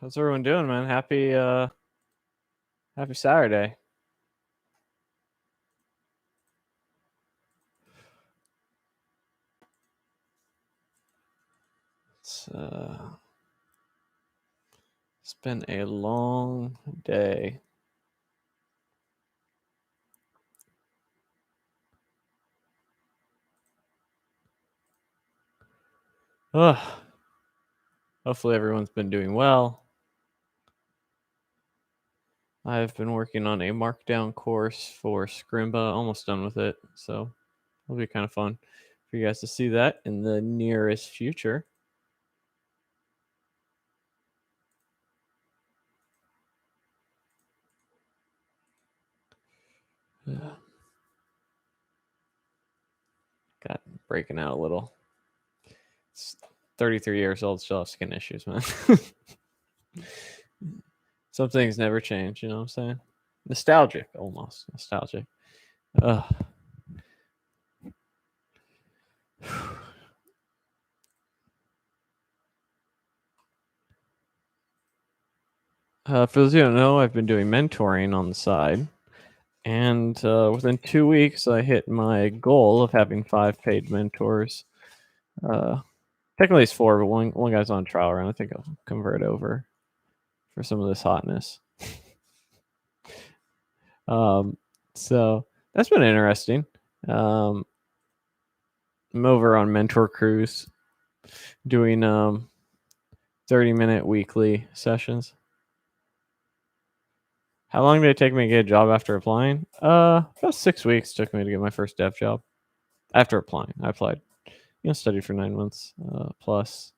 How's everyone doing, man? Happy Saturday. It's been a long day. Ugh. Hopefully everyone's been doing well. I've been working on a markdown course for Scrimba, almost done with it, so it'll be kind of fun for you guys to see that in the nearest future. Got breaking out a little. It's 33 years old, still have skin issues, man. Some things never change, you know what I'm saying? Nostalgic, almost. Nostalgic. For those who don't know, I've been doing mentoring on the side. And within 2 weeks, I hit my goal of having 5 paid mentors. Technically, it's 4, but one guy's on trial run. I think I'll convert over for some of this hotness. So that's been interesting. I'm over on Mentor Cruise doing 30-minute weekly sessions. How long did it take me to get a job after applying? About 6 weeks took me to get my first dev job. After applying, I applied, studied for 9 months plus,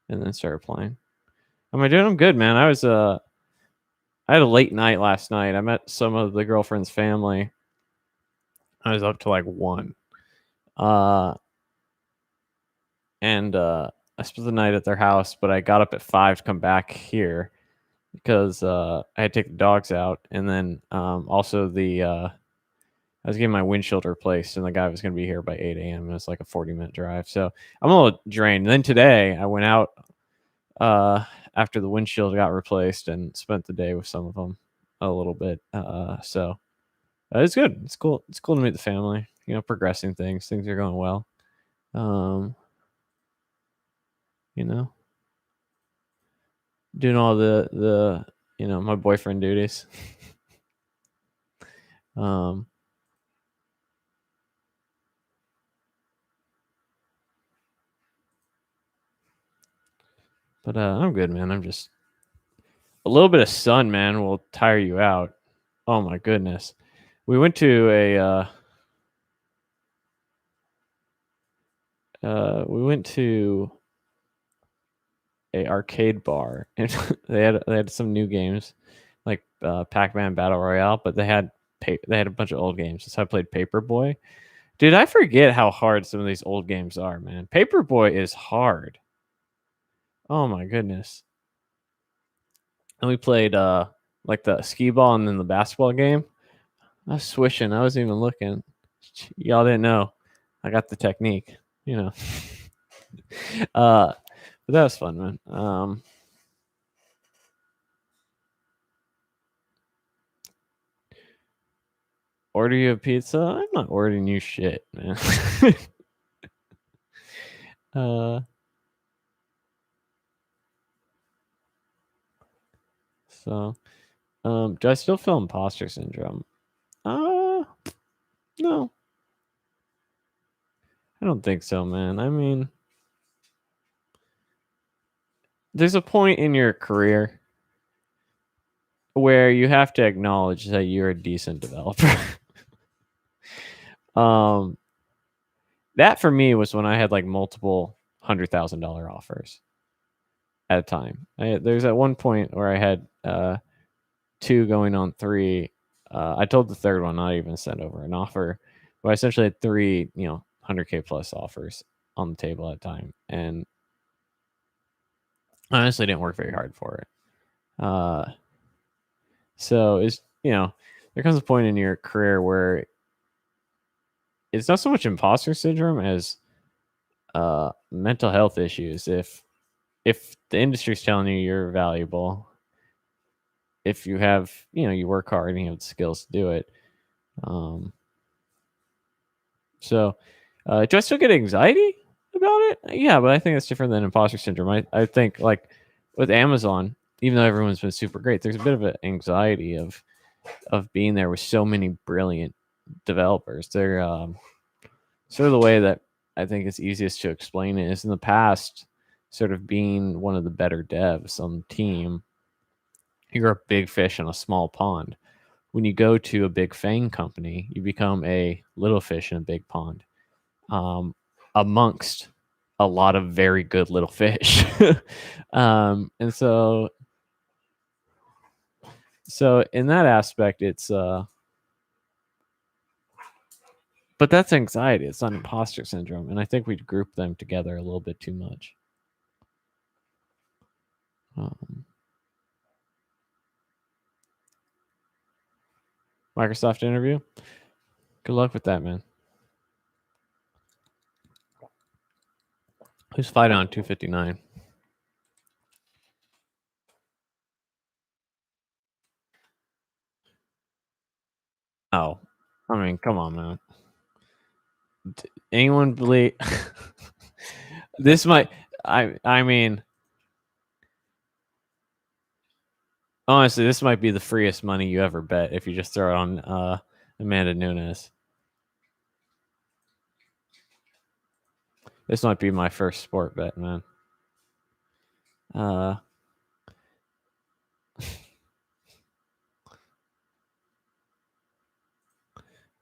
and then started applying. Am I doing? I'm good, man. I had a late night last night. I met some of the girlfriend's family. I was up to like 1. And I spent the night at their house, but I got up at 5 to come back here because I had to take the dogs out, and then also I was getting my windshield replaced, and the guy was going to be here by 8 a.m. It was like a 40-minute drive, so I'm a little drained. And then today I went out after the windshield got replaced and spent the day with some of them a little bit. So it's good. It's cool. It's cool to meet the family. Progressing things. Things are going well. Doing all the my boyfriend duties. But I'm good, man. I'm just a little bit of sun, man, will tire you out. Oh my goodness. We went to a arcade bar, and they had some new games like Pac-Man Battle Royale, but they had a bunch of old games. So I played Paperboy. Dude, I forget how hard some of these old games are, man. Paperboy is hard. Oh my goodness. And we played like the skee ball and then the basketball game. I was swishing. I wasn't even looking. Y'all didn't know. I got the technique, But that was fun, man. Order you a pizza? I'm not ordering you shit, man. So, do I still feel imposter syndrome? No. I don't think so, man. I mean, there's a point in your career where you have to acknowledge that you're a decent developer. That for me was when I had like multiple $100,000 offers at a time. There's at one point where I had 2 going on 3. I told the third one not even send over an offer, but I essentially had 3, $100K plus offers on the table at a time, and I honestly didn't work very hard for it. So it's there comes a point in your career where it's not so much imposter syndrome as mental health issues. If the industry's telling you you're valuable if you have, you work hard and you have the skills to do it. So, do I still get anxiety about it? Yeah, but I think it's different than imposter syndrome. I think like with Amazon, even though everyone's been super great, there's a bit of an anxiety of being there with so many brilliant developers. They're sort of the way that I think it's easiest to explain it is in the past, sort of being one of the better devs on the team, you're a big fish in a small pond. When you go to a big FANG company, you become a little fish in a big pond, amongst a lot of very good little fish. And so in that aspect, it's but that's anxiety. It's not imposter syndrome, and I think we group them together a little bit too much. Microsoft interview. Good luck with that, man. Who's fighting on 259? Oh, I mean, come on, man. Anyone believe this might? I mean, honestly, this might be the freest money you ever bet if you just throw it on Amanda Nunes. This might be my first sport bet, man.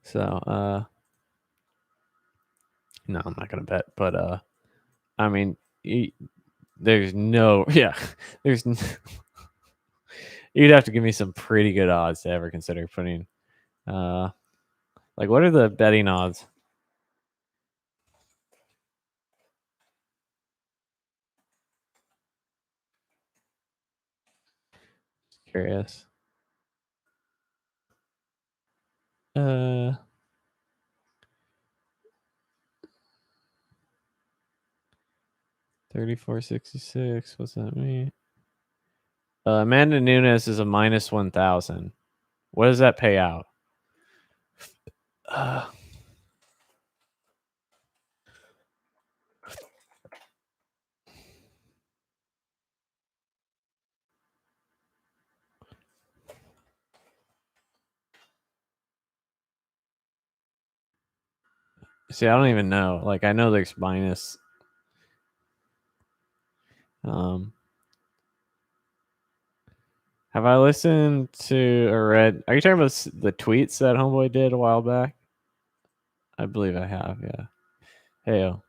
So no, I'm not gonna bet, but I mean, there's no, yeah, there's. You'd have to give me some pretty good odds to ever consider putting. Like, what are the betting odds? Curious. 34.66. What's that mean? Amanda Nunes is a minus 1,000. What does that pay out? See, I don't even know. Like, I know there's minus. Have I listened to or read? Are you talking about the tweets that Homeboy did a while back? I believe I have. Yeah. Heyo.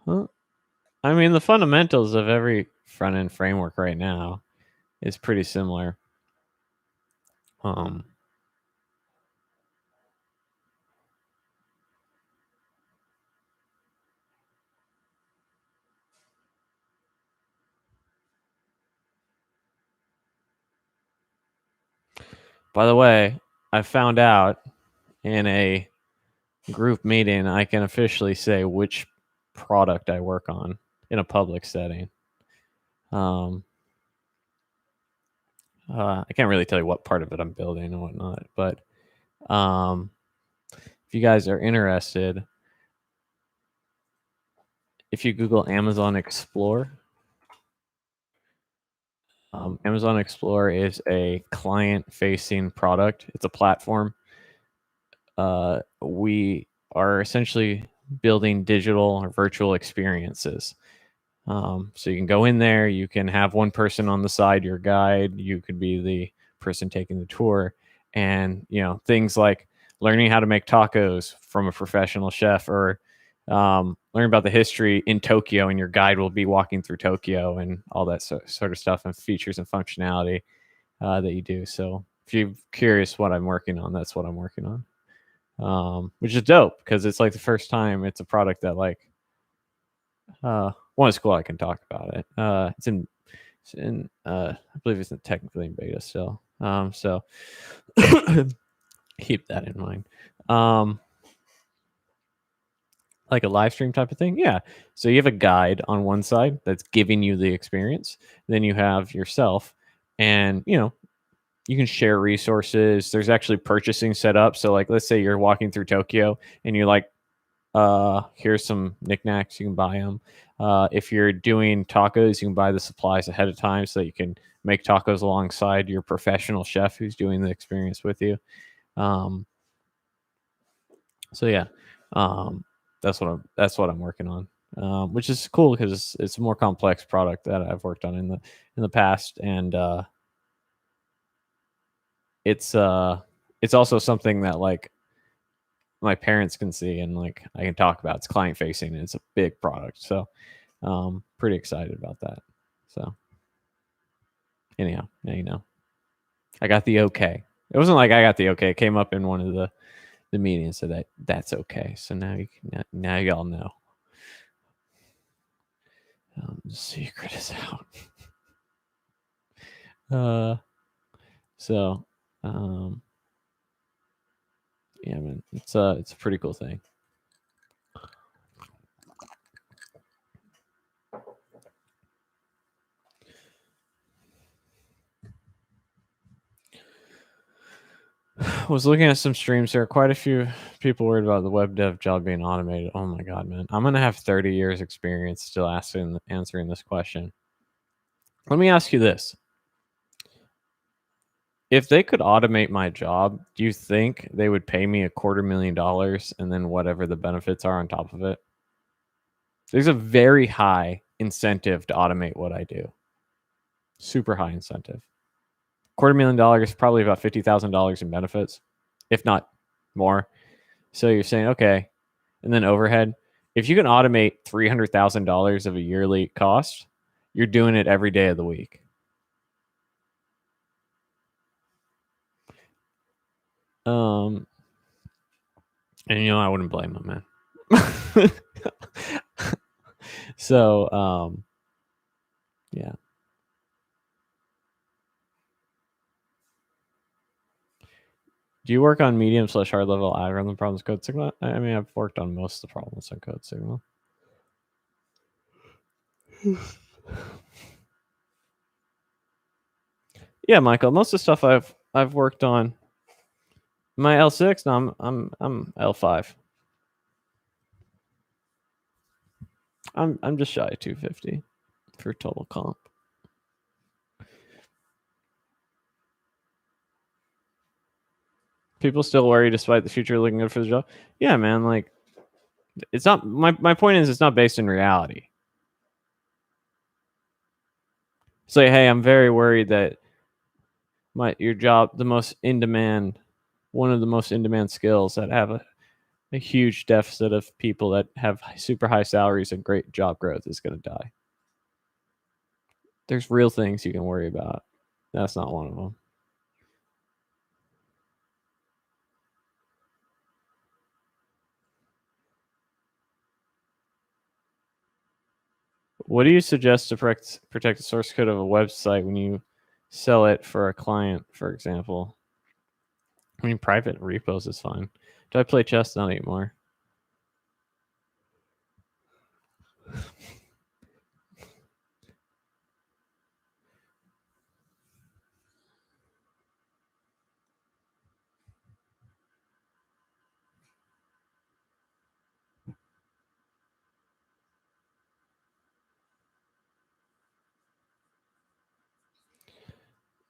Huh? I mean, the fundamentals of every front end framework right now is pretty similar. By the way, I found out in a group meeting I can officially say which product I work on in a public setting. I can't really tell you what part of it I'm building and whatnot, but if you guys are interested, if you Google Amazon Explore, Amazon Explore is a client-facing product. It's a platform. We are essentially building digital or virtual experiences. So you can go in there, you can have one person on the side, your guide, you could be the person taking the tour, and things like learning how to make tacos from a professional chef, or learn about the history in Tokyo, and your guide will be walking through Tokyo and all that sort of stuff, and features and functionality that you do. So if you're curious what I'm working on, that's what I'm working on, which is dope because it's like the first time it's a product that like one is cool. I can talk about it. It's in I believe it's technically in beta still. So keep that in mind. Like a live stream type of thing? Yeah. So you have a guide on one side that's giving you the experience. Then you have yourself, and you can share resources. There's actually purchasing set up. So like let's say you're walking through Tokyo and you're like, here's some knickknacks, you can buy them. If you're doing tacos, you can buy the supplies ahead of time so that you can make tacos alongside your professional chef who's doing the experience with you. Um, so yeah, um, that's what I'm working on, which is cool because it's a more complex product that I've worked on in the past, and it's uh, it's also something that like my parents can see and like I can talk about. It's client facing and it's a big product, so pretty excited about that. So anyhow, now you know. I got the okay. It wasn't like I got the okay. It came up in one of the meetings, so that's okay. So now y'all know. The secret is out. uh, so, yeah, man, it's a pretty cool thing. I was looking at some streams. There are quite a few people worried about the web dev job being automated. Oh my god, man! I'm gonna have 30 years experience still answering this question. Let me ask you this: if they could automate my job, do you think they would pay me $250,000 and then whatever the benefits are on top of it? There's a very high incentive to automate what I do. Super high incentive. $250,000, probably about $50,000 in benefits, if not more. So you're saying, okay, and then overhead. If you can automate $300,000 of a yearly cost, you're doing it every day of the week. And I wouldn't blame them, man. So, yeah. Do you work on medium/hard level algorithm problems, Code Sigma? I mean, I've worked on most of the problems on Code Sigma. Yeah, Michael. Most of the stuff I've worked on. My L6, no, I'm L5. I'm just shy of 250 for total comp. People still worry despite the future looking good for the job. Yeah, man. Like, it's not my point is it's not based in reality. Say, hey, I'm very worried that your job, one of the most in demand skills that have a huge deficit of people that have super high salaries and great job growth is going to die. There's real things you can worry about. That's not one of them. What do you suggest to protect the source code of a website when you sell it for a client, for example? I mean, private repos is fine. Do I play chess? Not anymore.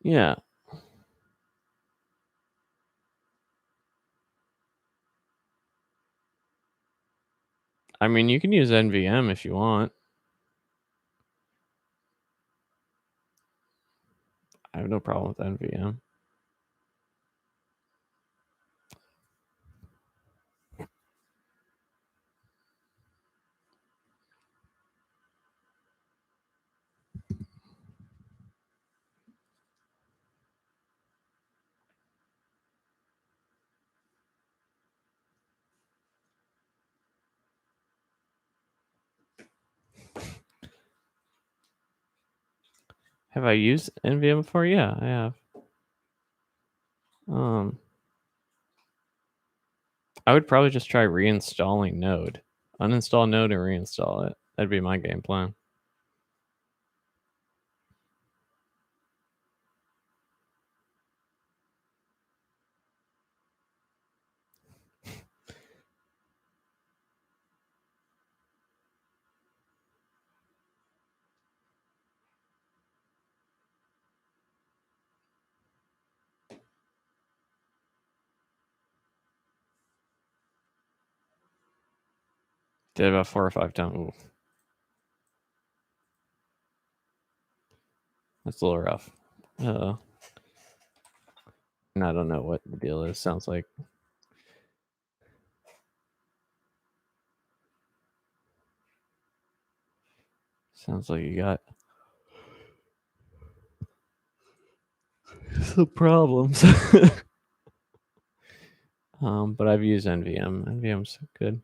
Yeah. I mean, you can use NVM if you want. I have no problem with NVM. Have I used NVM before? Yeah, I have. I would probably just try reinstalling Node. Uninstall Node and reinstall it. That'd be my game plan. Did it about 4 or 5 times. Ooh. That's a little rough. And I don't know what the deal is. Sounds like you got some problems. But I've used NVM. NVM's good.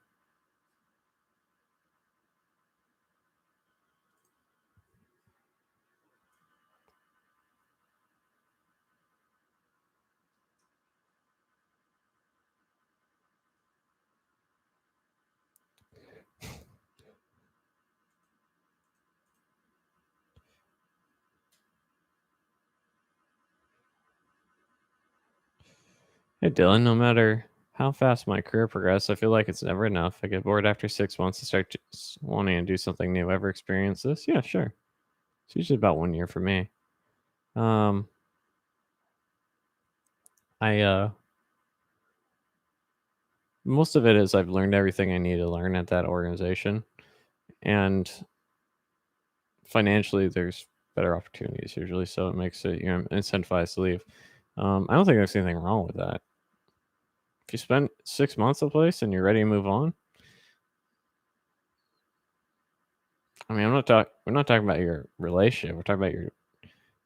Hey Dylan, no matter how fast my career progresses, I feel like it's never enough. I get bored after 6 months and start wanting to do something new. Ever experience this? Yeah, sure. It's usually about 1 year for me. I most of it is I've learned everything I need to learn at that organization, and financially there's better opportunities usually, so it makes it incentivized to leave. I don't think there's anything wrong with that. If you spend 6 months at a place and you're ready to move on, I mean, we're not talking about your relationship. We're talking about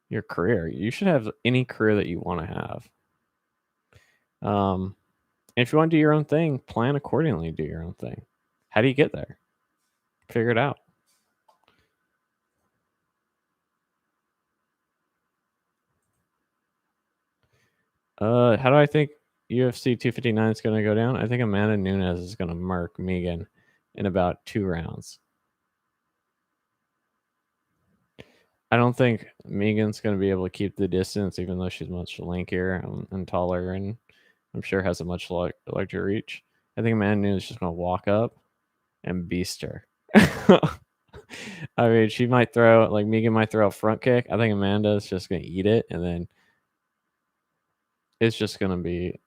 your career. You should have any career that you want to have. If you want to do your own thing, plan accordingly. Do your own thing. How do you get there? Figure it out. How do I think UFC 259 is going to go down? I think Amanda Nunes is going to mark Megan in about 2 rounds. I don't think Megan's going to be able to keep the distance, even though she's much lankier and taller, and I'm sure has a much larger reach. I think Amanda Nunes is just going to walk up and beast her. I mean, she might throw, like Megan might throw a front kick. I think Amanda is just going to eat it, and then it's just going to be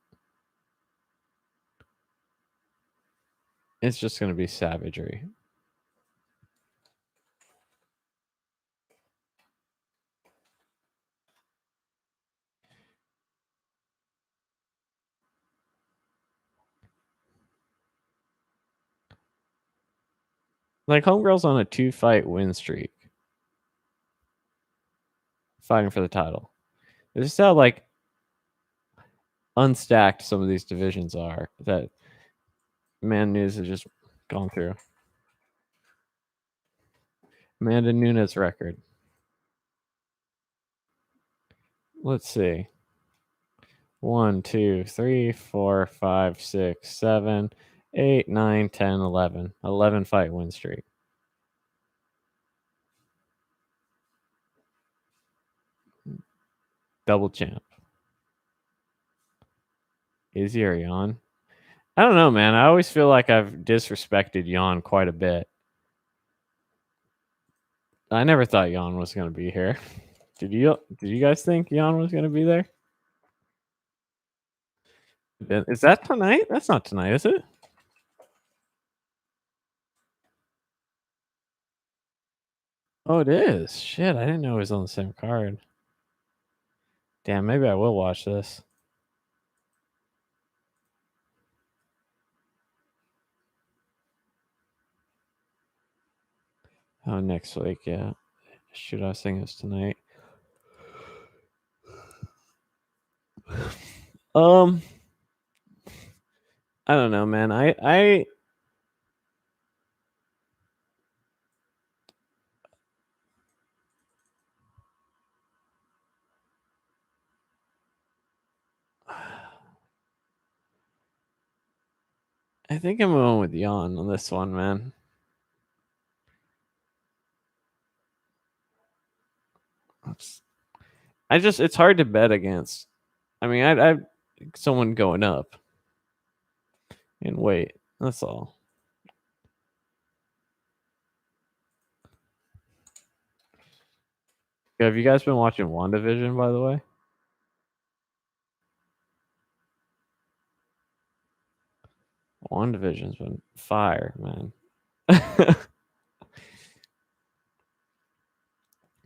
savagery. Like Homegirl's on a 2-fight win streak, fighting for the title. This is how like unstacked some of these divisions are that Man News has just gone through. Amanda Nunes record. Let's see. 1, 2, 3, 4, 5, 6, 7, 8, 9, 10, 11. 11 fight win streak. Double champ. Izzy or Jan? I don't know, man. I always feel like I've disrespected Jan quite a bit. I never thought Jan was going to be here. Did you guys think Jan was going to be there? Is that tonight? That's not tonight, is it? Oh, it is. Shit, I didn't know it was on the same card. Damn, maybe I will watch this. Oh, next week, yeah. Shoot, I was thinking it's tonight. I don't know, man. I I think I'm going with Jan on this one, man. It's hard to bet against. I mean, I someone going up and wait. That's all. Have you guys been watching WandaVision, by the way? WandaVision's been fire, man.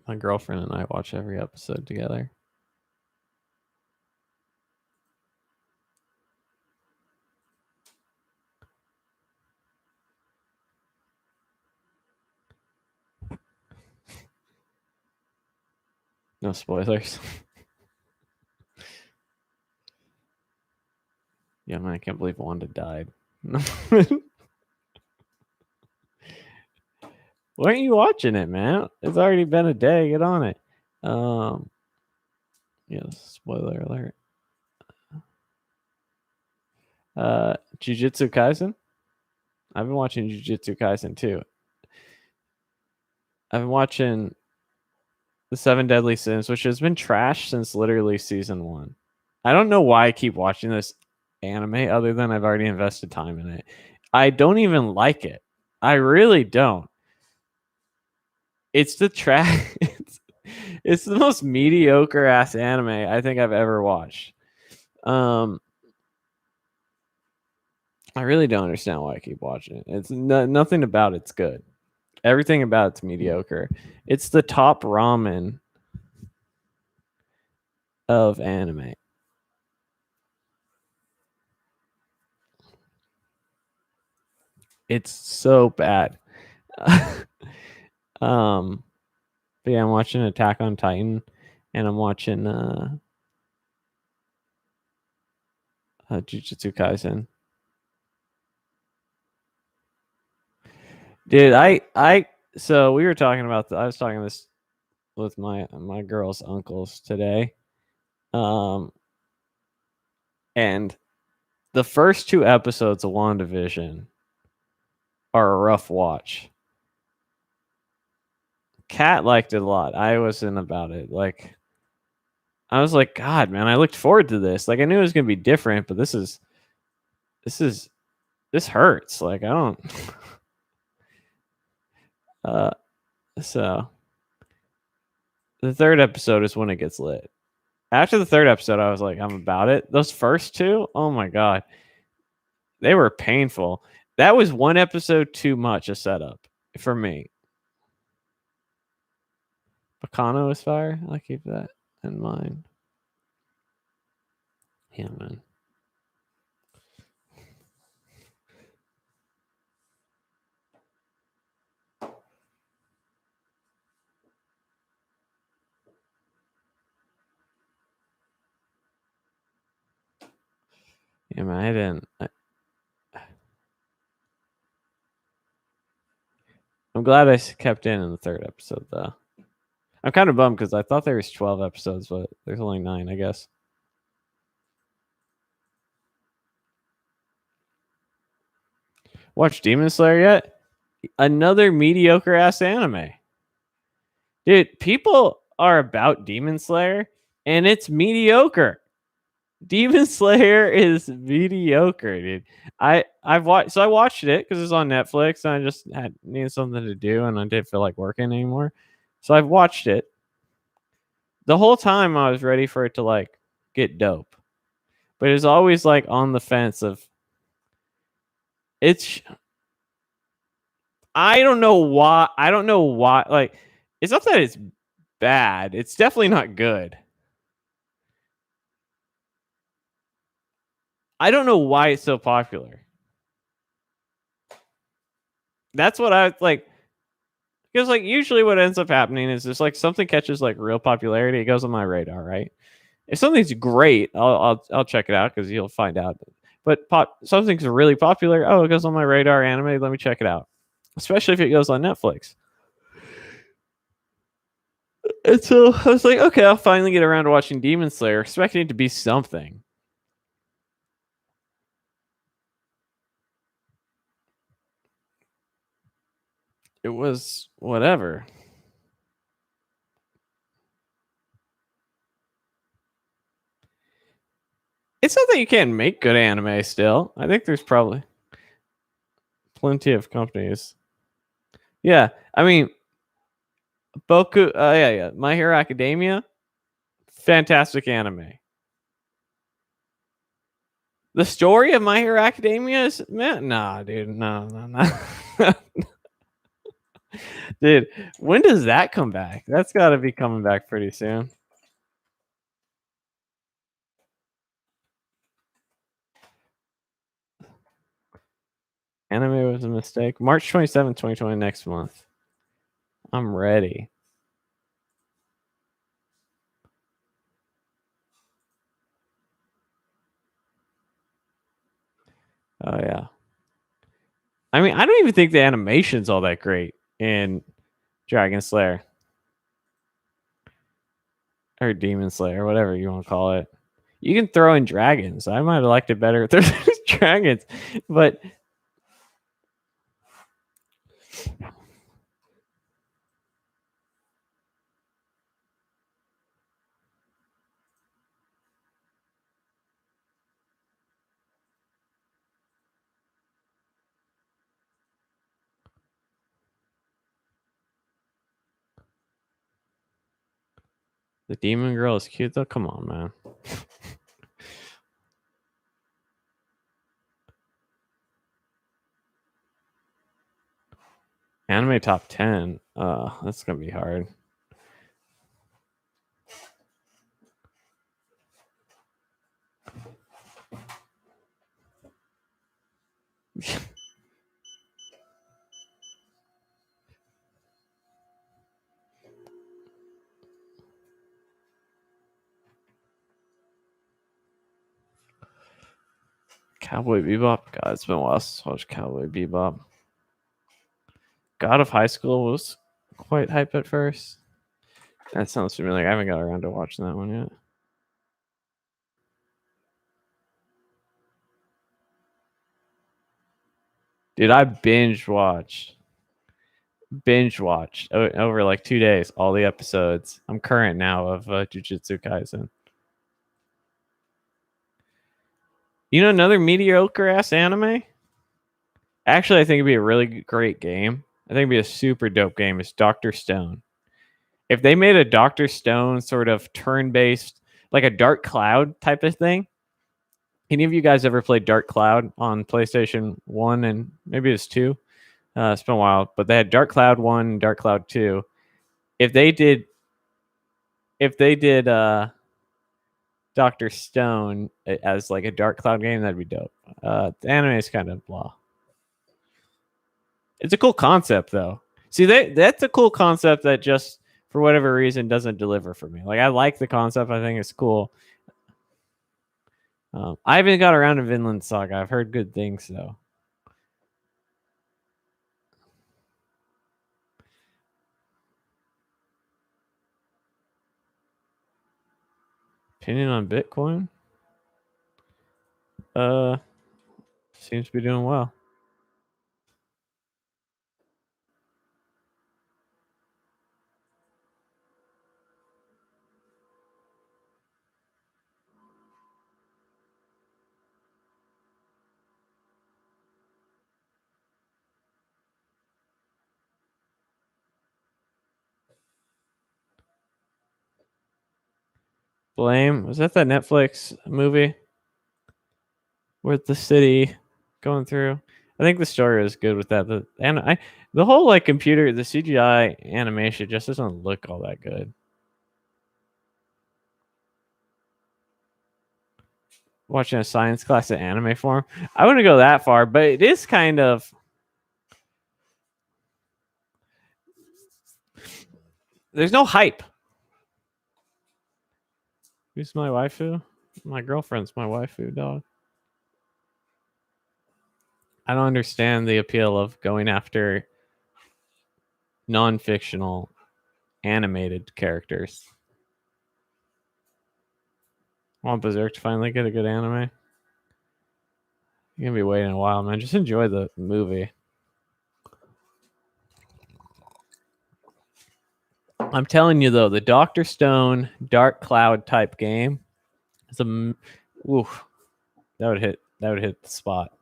My girlfriend and I watch every episode together. No spoilers. Yeah, man, I can't believe Wanda died. Why aren't you watching it, man? It's already been a day. Get on it. Yes, spoiler alert. Jujutsu Kaisen. I've been watching Jujutsu Kaisen too. I've been watching the 7 Deadly Sins, which has been trash since literally season 1. I don't know why I keep watching this anime other than I've already invested time in it. I don't even like it. I really don't. It's the trash. It's the most mediocre ass anime I think I've ever watched. I really don't understand why I keep watching it. It's nothing about it's good. Everything about it's mediocre. It's the top ramen of anime. It's so bad. But yeah, I'm watching Attack on Titan, and I'm watching Jujutsu Kaisen. Dude, so we were talking about I was talking this with my girl's uncles today. And the first 2 episodes of WandaVision are a rough watch. Kat liked it a lot. I wasn't about it. Like, I was like, God, man, I looked forward to this. Like, I knew it was gonna be different, but this hurts. Like, I don't. So the 3rd episode is when it gets lit. After the 3rd episode, I was like, I'm about it. Those first 2, oh my God, they were painful. That was 1 episode too much a setup for me. Bacano is fire. I'll keep that in mind. Yeah, man. Yeah, man. I didn't. I'm glad I kept in the 3rd episode, though. I'm kind of bummed because I thought there was 12 episodes, but there's only 9, I guess. Watch Demon Slayer yet? Another mediocre ass anime. Dude, people are about Demon Slayer, and it's mediocre. Demon Slayer is mediocre, dude. I watched it because it's on Netflix, and I just needed something to do, and I didn't feel like working anymore. So I've watched it. The whole time I was ready for it to like get dope, but it was always like on the fence of it's. I don't know why. I don't know why. Like, it's not that it's bad. It's definitely not good. I don't know why it's so popular. That's what I like. Because like usually what ends up happening is just like something catches like real popularity, it goes on my radar, right? If something's great, I'll check it out because you'll find out. But something's really popular, oh, it goes on my radar, anime, let me check it out. Especially if it goes on Netflix. And so I was like, okay, I'll finally get around to watching Demon Slayer, expecting it to be something. it was whatever. It's not that you can't make good anime still. I think there's probably plenty of companies. Yeah, I mean, Boku. Yeah. My Hero Academia, fantastic anime. The story of My Hero Academia is, man, nah, dude, no. Dude, when does that come back? That's got to be coming back pretty soon. Anime was a mistake. March 27th, 2020, next month. I'm ready. Oh, yeah. I mean, I don't even think the animation's all that great in Dragon Slayer or Demon Slayer, whatever you want to call it. You can throw in dragons. I might have liked it better if there's dragons, but the demon girl is cute though. Come on, man. Anime top 10. That's gonna be hard. Cowboy Bebop. God, it's been a while since I watched Cowboy Bebop. God of High School was quite hype at first. That sounds familiar. I haven't got around to watching that one yet. Dude, I binge watched over like 2 days all the episodes. I'm current now of Jujutsu Kaisen. You know another mediocre ass anime? Actually, I think it'd be a really great game. I think it'd be a super dope game. It's Dr. Stone. If they made a Dr. Stone sort of turn-based, like a Dark Cloud type of thing. Any of you guys ever played Dark Cloud on PlayStation 1 and maybe it's 2? It's been a while, but they had Dark Cloud 1, Dark Cloud 2. If they did Dr. Stone as like a Dark Cloud game, that'd be dope. The anime is kind of blah. It's a cool concept though. See, that's a cool concept that just for whatever reason doesn't deliver for me. Like I like the concept, I think it's cool. I haven't got around to Vinland Saga. I've heard good things though. Opinion on Bitcoin? Seems to be doing well. Blame, was that Netflix movie with the city going through? I think the story was good with that. The whole like computer, the CGI animation just doesn't look all that good. Watching a science class in anime form, I wouldn't go that far, but it is kind of. There's no hype. Who's my waifu? My girlfriend's my waifu, dog. I don't understand the appeal of going after non-fictional animated characters. I want Berserk to finally get a good anime. You're gonna be waiting a while, man. Just enjoy the movie. I'm telling you though, the Dr. Stone Dark Cloud type game is oof, that would hit the spot.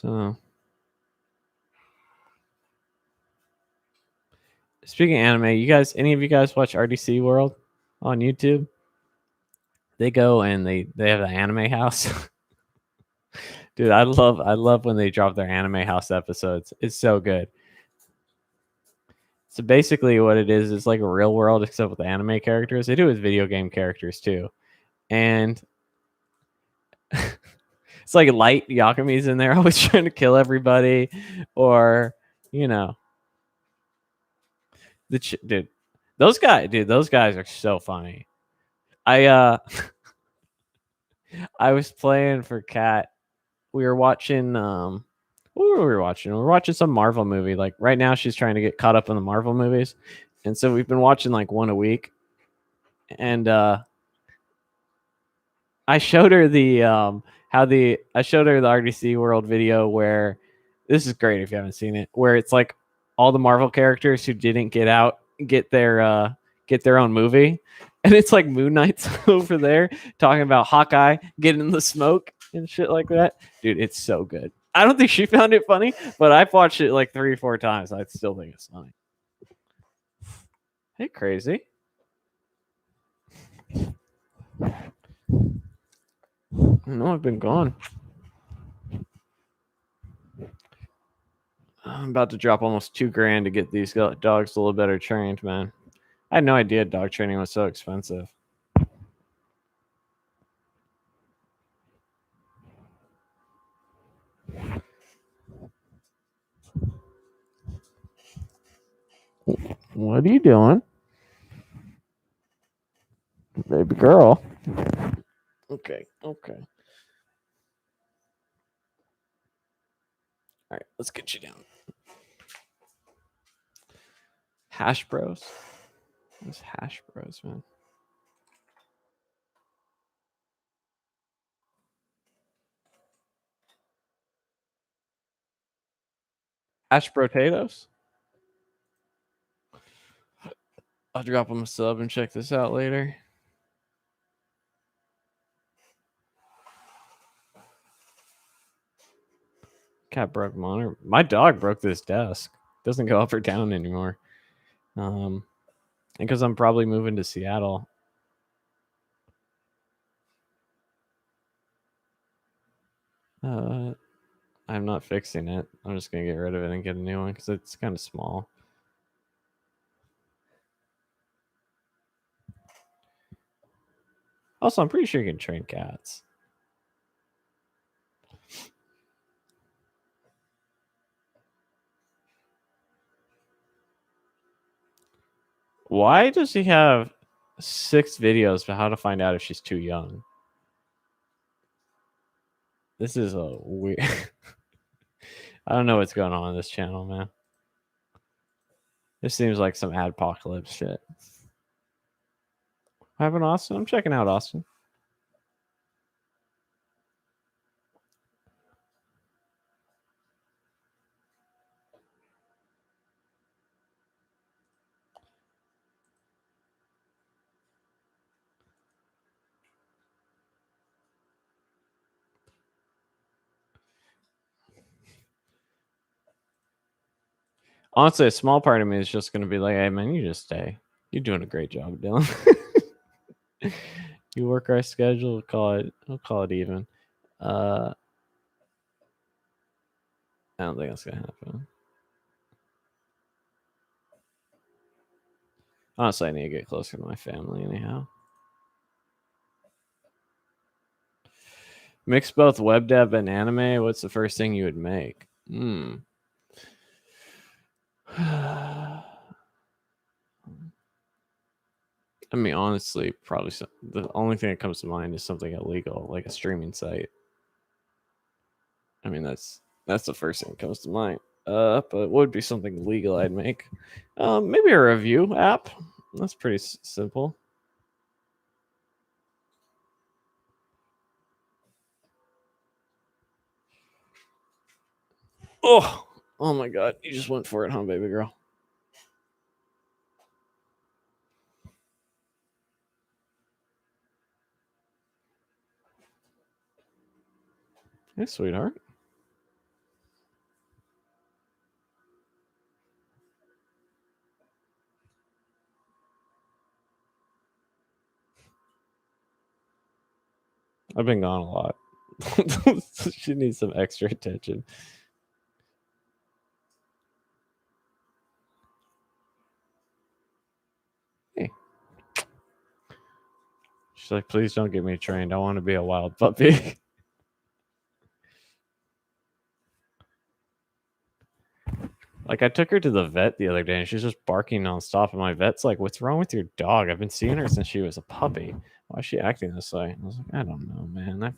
So, speaking of anime, any of you guys watch RDC World on YouTube? They go and they have an anime house. Dude, I love when they drop their anime house episodes. It's so good. So basically what it is like a real world except with anime characters. They do it with video game characters too. And it's like Light Yakumi's in there always trying to kill everybody, or dude, those guys are so funny. I was playing for Cat. We were watching what were we watching? We're watching some Marvel movie. Like right now she's trying to get caught up in the Marvel movies. And so we've been watching like one a week. And I showed her the RDC World video where this is great if you haven't seen it, where it's like all the Marvel characters who didn't get their own movie, and it's like Moon Knight's over there talking about Hawkeye getting in the smoke and shit like that. Dude, it's so good. I don't think she found it funny, but I've watched it like 3 or 4 times. I still think it's funny. Hey, crazy. No, I've been gone. I'm about to drop almost $2,000 to get these dogs a little better trained, man. I had no idea dog training was so expensive. What are you doing? Baby girl. Okay. All right, let's get you down. Hash Bros. What's Hash Bros, man? Hash potatoes? I'll drop them a sub and check this out later. Cat broke monitor. My dog broke this desk. Doesn't go up or down anymore. And because I'm probably moving to Seattle. I'm not fixing it. I'm just gonna get rid of it and get a new one because it's kind of small. Also, I'm pretty sure you can train cats. Why does he have 6 videos for how to find out if she's too young? This is a weird. I don't know what's going on this channel, man. This seems like some adpocalypse shit. What happened, Austin? I'm checking out Austin. Honestly, a small part of me is just going to be like, hey, man, you just stay. You're doing a great job, Dylan. You work our schedule. We'll call it even. I don't think that's going to happen. Honestly, I need to get closer to my family anyhow. Mix both web dev and anime. What's the first thing you would make? I mean, honestly, probably the only thing that comes to mind is something illegal, like a streaming site. I mean, that's the first thing that comes to mind. But what would be something legal I'd make? Maybe a review app. That's pretty simple. Oh my God! You just went for it, huh, baby girl? Hey, sweetheart. I've been gone a lot. She needs some extra attention. Hey. She's like, please don't get me trained. I want to be a wild puppy. Like, I took her to the vet the other day and she's just barking nonstop. And my vet's like, what's wrong with your dog? I've been seeing her since she was a puppy. Why is she acting this way? I was like, I don't know, man. I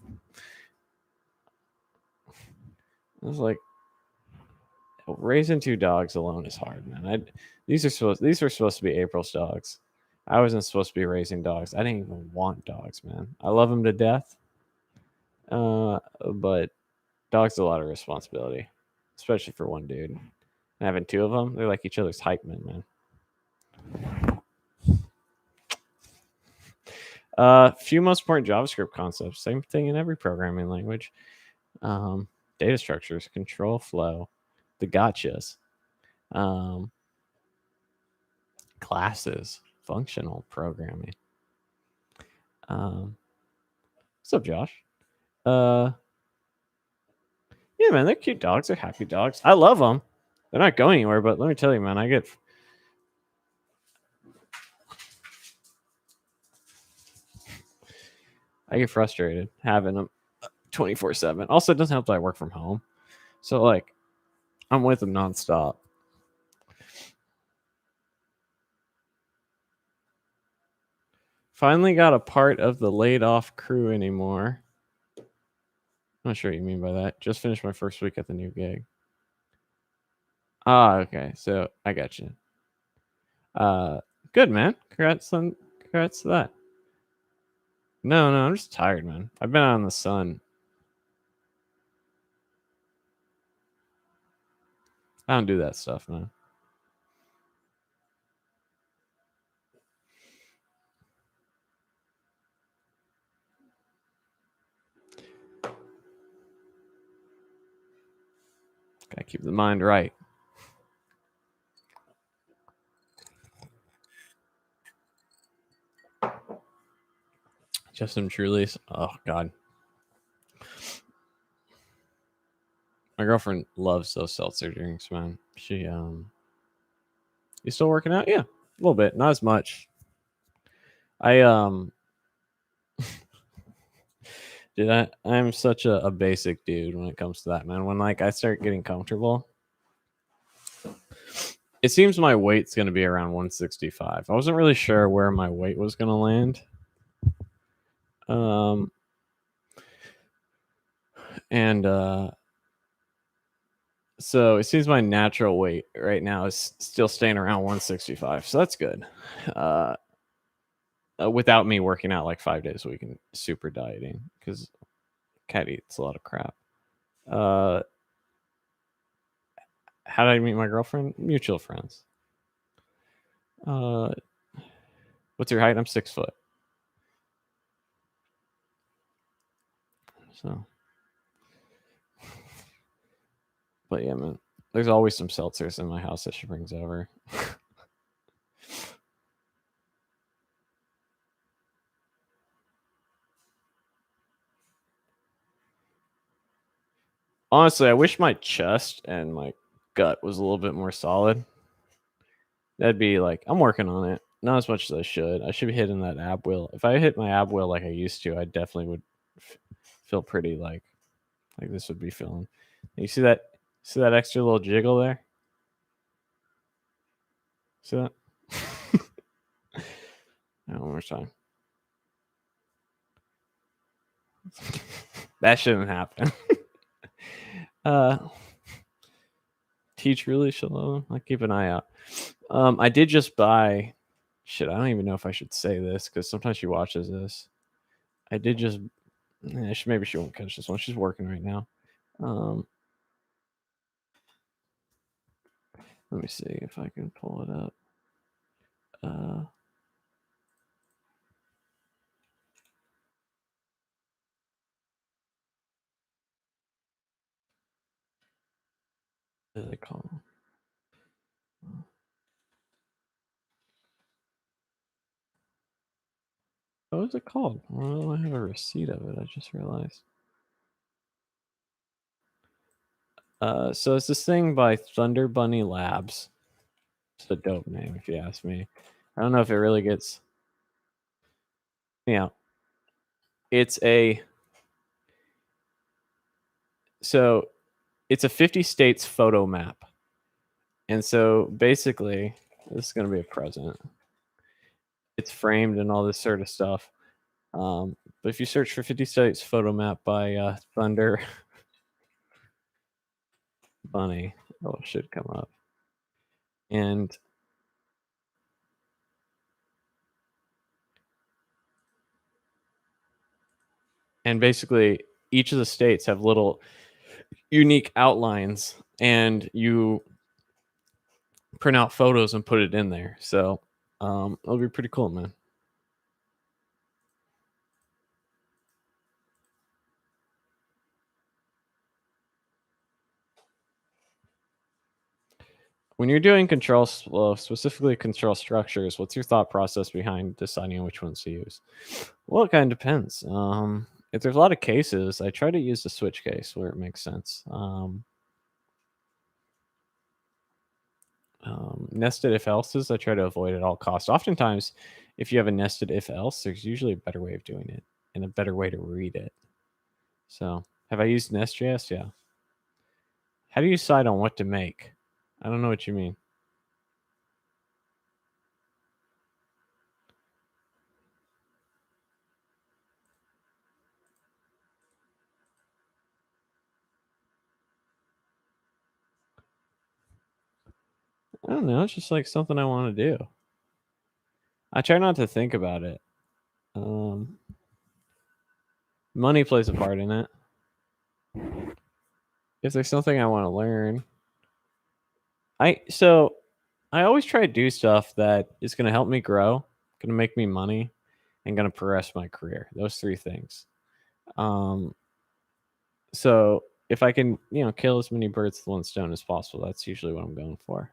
was like, raising two dogs alone is hard, man. These were supposed to be April's dogs. I wasn't supposed to be raising dogs. I didn't even want dogs, man. I love them to death. But dogs are a lot of responsibility, especially for one dude. And having two of them, they're like each other's hype men, man. Few most important JavaScript concepts. Same thing in every programming language. Data structures, control flow, the gotchas, classes, functional programming. What's up, Josh? Yeah, man, they're cute dogs. They're happy dogs. I love them. They're not going anywhere, but let me tell you, man, I get frustrated having them 24/7. Also, it doesn't help that I work from home, so like I'm with them nonstop. Finally got a part of the laid off crew anymore. I'm not sure what you mean by that. Just finished my first week at the new gig. Ah, okay. So I got you. Good, man. Congrats to that. No, I'm just tired, man. I've been out in the sun. I don't do that stuff, man. Gotta keep the mind right. Just some Trulies. Oh God, my girlfriend loves those seltzer drinks, man. She you still working out? Yeah, a little bit, not as much. I dude, I'm such a basic dude when it comes to that, man. When like I start getting comfortable, it seems my weight's gonna be around 165. I wasn't really sure where my weight was gonna land. And so it seems my natural weight right now is still staying around 165. So that's good. Without me working out like 5 days a week and super dieting because cat eats a lot of crap. How did I meet my girlfriend? Mutual friends. What's your height? I'm 6 foot. So, but yeah, man, there's always some seltzers in my house that she brings over. Honestly, I wish my chest and my gut was a little bit more solid. That'd be like, I'm working on it. Not as much as I should. I should be hitting that ab wheel. If I hit my ab wheel like I used to, I definitely would feel pretty like this would be feeling. You see that? See that extra little jiggle there? See that? One more time. That shouldn't happen. Teach really shalom. I keep an eye out. I did just buy. Shit, I don't even know if I should say this because sometimes she watches this. I did just. Maybe she won't catch this one. She's working right now. Let me see if I can pull it up. What do they call them? What was it called? Well, I have a receipt of it. I just realized. So it's this thing by Thunder Bunny Labs. It's a dope name, if you ask me. I don't know if it really gets. Yeah, it's a. So it's a 50 states photo map, and so basically, this is going to be a present. It's framed and all this sort of stuff. But if you search for 50 states photo map by Thunder Bunny, it should come up. And basically each of the states have little unique outlines, and you print out photos and put it in there. So it'll be pretty cool, man. When you're doing control, specifically control structures, what's your thought process behind deciding which ones to use? Well, it kind of depends. If there's a lot of cases, I try to use the switch case where it makes sense. Nested if else's, I try to avoid at all costs. Oftentimes, if you have a nested if else, there's usually a better way of doing it and a better way to read it. So, have I used Nest.js? Yeah. How do you decide on what to make? I don't know what you mean. I don't know. It's just like something I want to do. I try not to think about it. Money plays a part in it. If there's something I want to learn, I always try to do stuff that is going to help me grow, going to make me money, and going to progress my career. Those three things. So if I can, kill as many birds with one stone as possible, that's usually what I'm going for.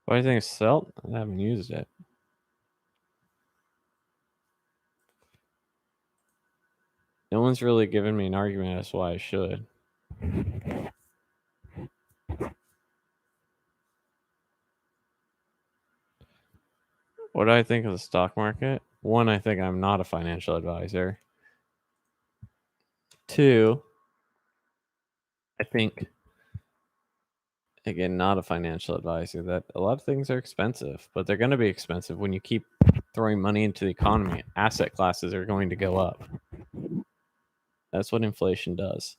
What do you think of Svelte? I haven't used it. No one's really given me an argument as to why I should. What do I think of the stock market? One, I think I'm not a financial advisor. Two, I think, again, not a financial advisor, that a lot of things are expensive, but they're going to be expensive when you keep throwing money into the economy. Asset classes are going to go up. That's what inflation does.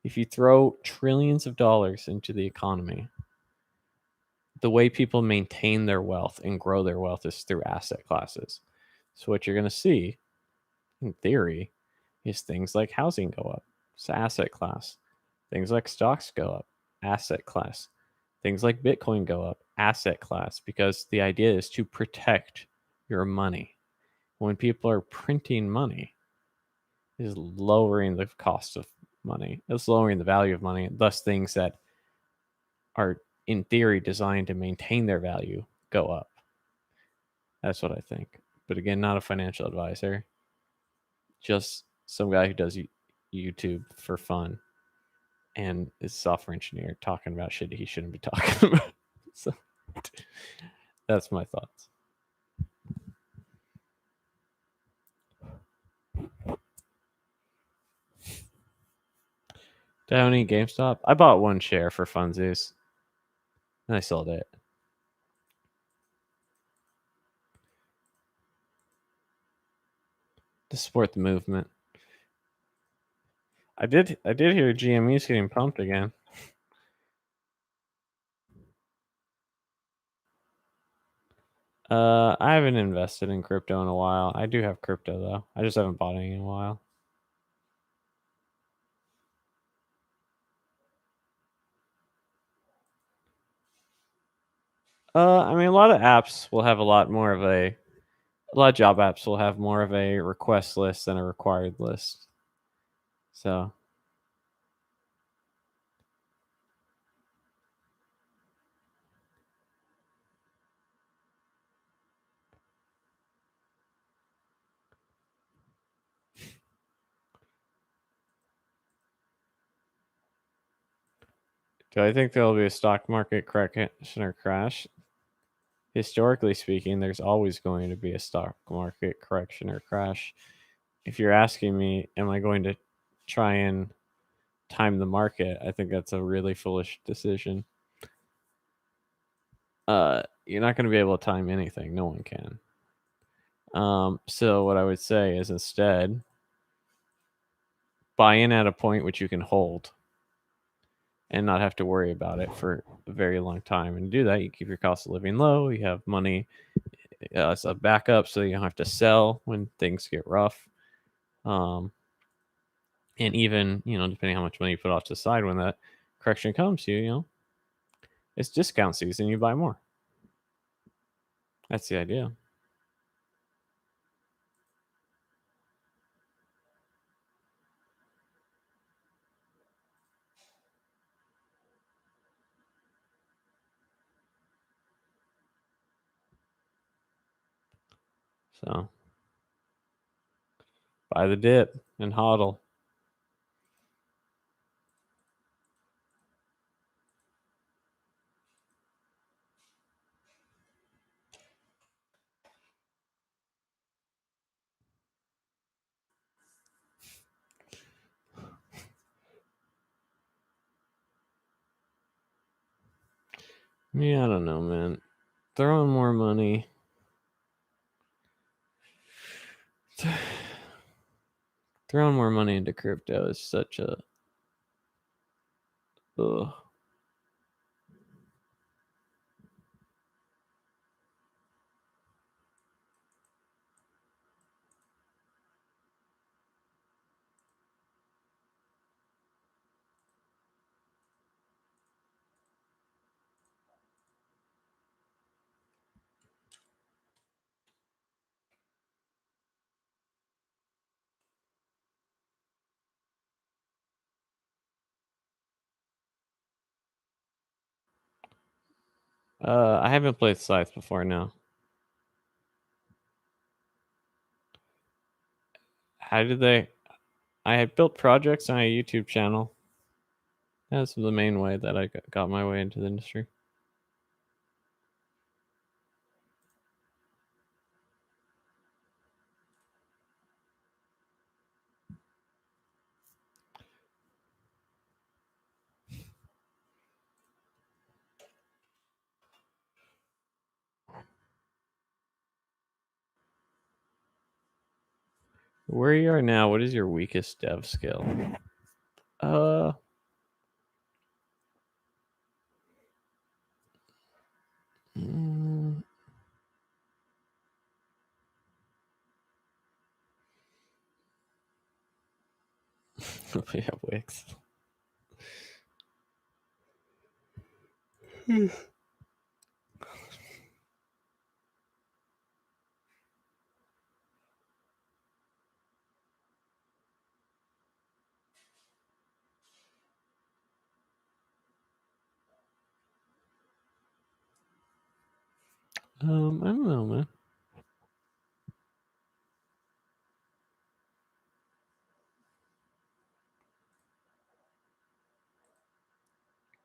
If you throw trillions of dollars into the economy, the way people maintain their wealth and grow their wealth is through asset classes. So what you're going to see, in theory, is things like housing go up. It's asset class. Things like stocks go up. Asset class. Things like Bitcoin go up. Asset class. Because the idea is to protect your money. When people are printing money, it is lowering the cost of money. It's lowering the value of money. Thus, things that are in theory designed to maintain their value go up. That's what I think. but again, not a financial advisor. Just some guy who does YouTube for fun and is a software engineer talking about shit he shouldn't be talking about. So that's my thoughts. Do I have any GameStop? I bought one share for funsies, and I sold it. To support the movement. I did hear GME's getting pumped again. I haven't invested in crypto in a while. I do have crypto though. I just haven't bought any in a while. I mean, a lot of apps will have a lot of job apps will have more of a request list than a required list. So do I think there'll be a stock market correction or crash? Historically speaking, there's always going to be a stock market correction or crash. If you're asking me, am I going to try and time the market? I think that's a really foolish decision. You're not going to be able to time anything. No one can. So what I would say is instead, buy in at a point which you can hold and not have to worry about it for a very long time. And to do that, you keep your cost of living low. You have money as a backup, so you don't have to sell when things get rough. And even depending how much money you put off to the side when that correction comes, it's discount season. You buy more. That's the idea. So buy the dip and hodl. Yeah, I don't know, man. Throwing more money. Throwing more money into crypto is such a. Ugh. I haven't played Scythe before now. How did they? I had built projects on a YouTube channel. That's the main way that I got my way into the industry. Where you are now, what is your weakest dev skill? Uh, mm, yeah, Wix. I don't know, man.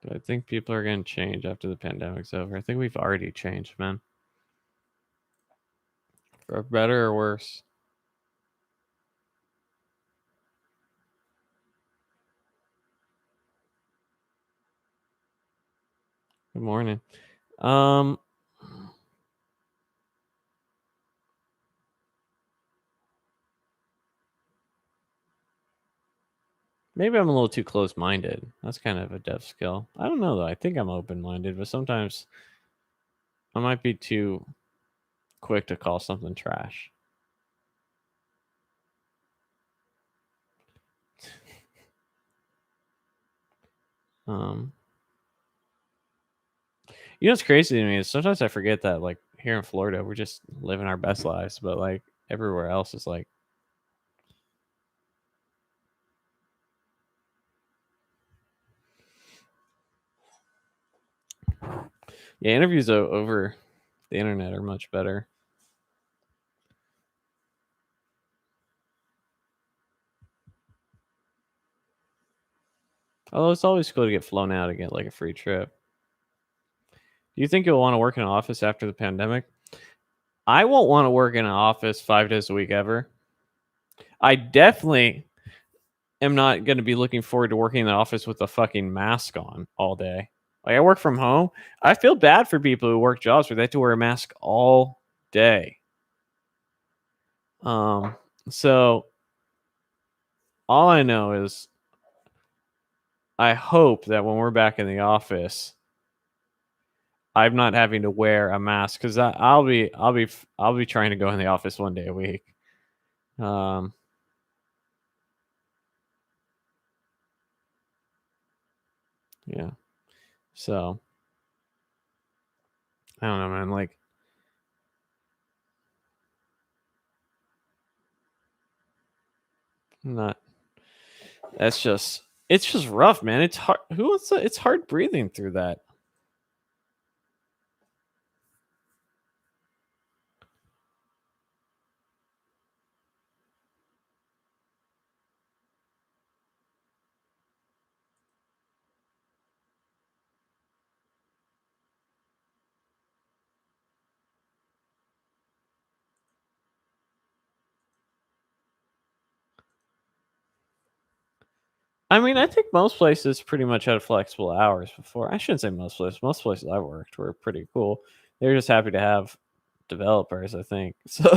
Do I think people are going to change after the pandemic's over? I think we've already changed, man. For better or worse. Good morning. Maybe I'm a little too close-minded. That's kind of a dev skill. I don't know though. I think I'm open-minded, but sometimes I might be too quick to call something trash. Um, you know what's crazy to me is sometimes I forget that like here in Florida we're just living our best lives, but like everywhere else is like yeah, interviews over the internet are much better. Although it's always cool to get flown out and get like a free trip. Do you think you'll want to work in an office after the pandemic? I won't want to work in an office 5 days a week ever. I definitely am not going to be looking forward to working in the office with a fucking mask on all day. Like I work from home. I feel bad for people who work jobs where they have to wear a mask all day. So all I know is I hope that when we're back in the office, I'm not having to wear a mask because I'll be trying to go in the office 1 day a week. Yeah. So I don't know, man. Like, not. That's just. It's just rough, man. It's hard. Who wants to? It's hard breathing through that. I mean, I think most places pretty much had flexible hours before. I shouldn't say most places. Most places I worked were pretty cool. They were just happy to have developers, I think. So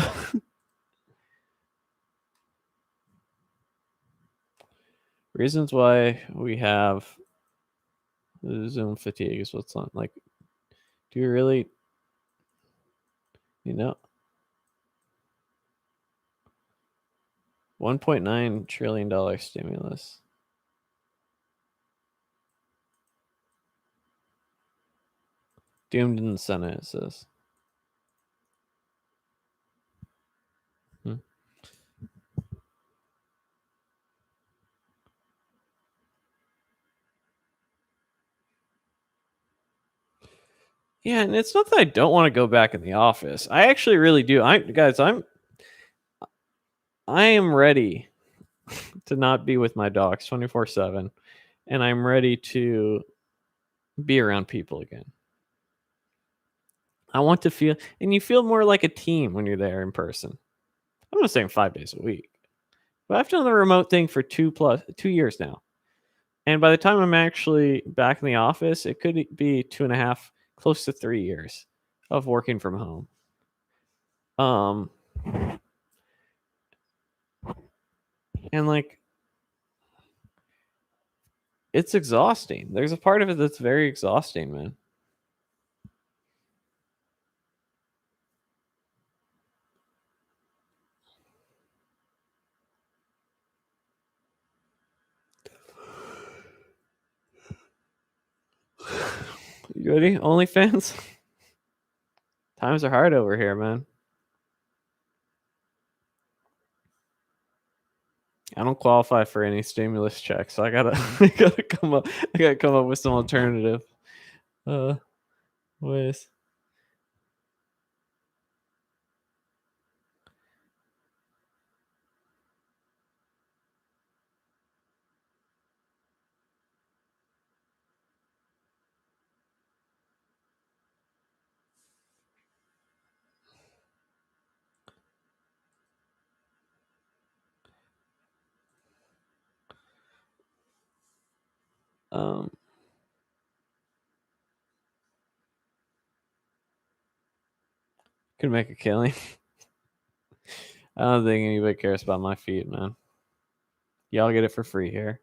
reasons why we have the Zoom fatigue is what's on. Like, do you really, you know, $1.9 trillion stimulus? Doomed in the Senate, it says. Hmm. Yeah, and it's not that I don't want to go back in the office. I actually really do. I am ready to not be with my dogs 24/7, and I'm ready to be around people again. I want to feel, and you feel more like a team when you're there in person. I'm not saying 5 days a week, but I've done the remote thing for 2 years now. And by the time I'm actually back in the office, it could be 2.5, close to 3 years of working from home. Um, and like, it's exhausting. There's a part of it that's very exhausting, man. You ready? OnlyFans? Times are hard over here, man. I don't qualify for any stimulus checks, so I gotta I gotta come up with some alternative uh ways. Um, could make a killing. I don't think anybody cares about my feet, man. Y'all get it for free here.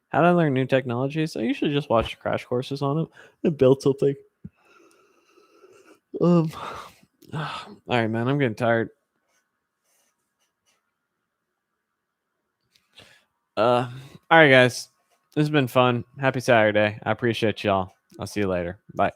How did I learn new technologies? I usually just watch crash courses on them and build something. All right, man. I'm getting tired. All right, guys. This has been fun. Happy Saturday. I appreciate y'all. I'll see you later. Bye.